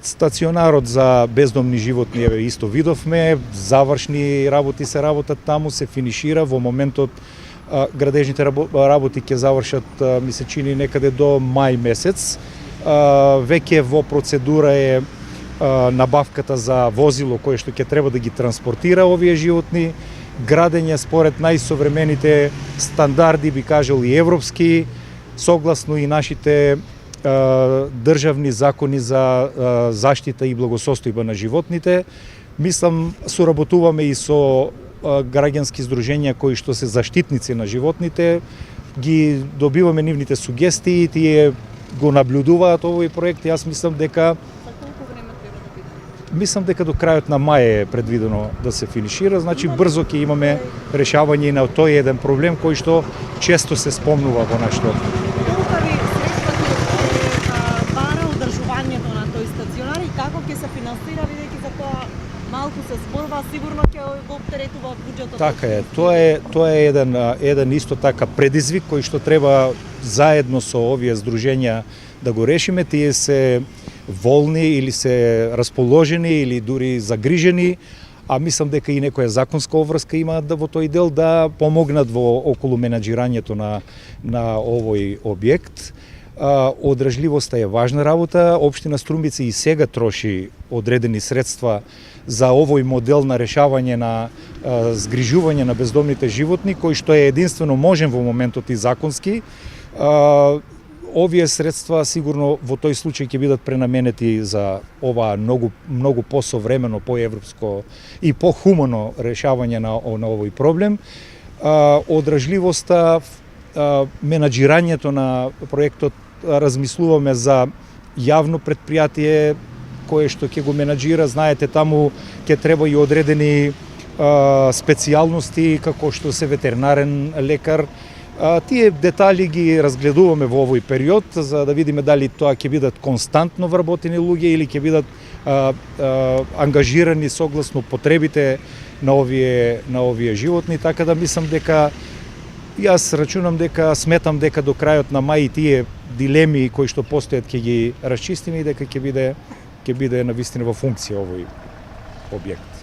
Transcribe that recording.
Стационарот за бездомни животни исто видовме, завршни работи се работат таму, се финишира во моментот. Градежните работи ќе завршат, ми се чини, некаде до мај месец. Веќе во процедура е набавката за возило кое што ќе треба да ги транспортира овие животни, градење според најсовремените стандарди, би кажал и европски, согласно и нашите државни закони за заштита и благосостојба на животните. Мислам, соработуваме и со граѓански здруженја кои што се заштитници на животните, ги добиваме нивните сугестии, тие го наблюдуваат овој проект и јас мислам дека до крајот на мај е предвидено да се финишира, значи брзо ќе имаме решавање на тој еден проблем кој што често се спомнува во нашето. Колка ви средствата бара одржувањето на тој стационар и како ќе се финансира, бидејќи за тоа малку се зборува, сигурно ќе го оптеретува буџетот? Така е, тоа е еден исто така предизвик кој што треба заедно со овие здруженја да го решиме. Тие се волни или се расположени или дури загрижени, а мислам дека и некоја законска обврска имаат во тој дел да помогнат во околу менаџирањето на овој објект. Одржливоста е важна работа. Општина Струмбица и сега троши одредени средства за овој модел на решавање на згрижување на бездомните животни, кој што е единствено можен во моментот и законски. Овие средства сигурно во тој случај ќе бидат пренаменети за ова многу посовремено, поевропско и похумано решавање на овој проблем. Одржливоста, менаџирањето на проектот, размислуваме за јавно предпријатие кое што ќе го менаџира. Знаете, таму ќе треба и одредени специјалности, како што се ветеринарен лекар. Тие детали ги разгледуваме во овој период, за да видиме дали тоа ќе бидат константно вработени луѓе или ќе бидат ангажирани согласно потребите на овие животни, така да мислам дека јас сметам дека до крајот на мај тие дилеми кои што постојат ќе ги расчистиме и дека ќе биде навистина во функција овој објект.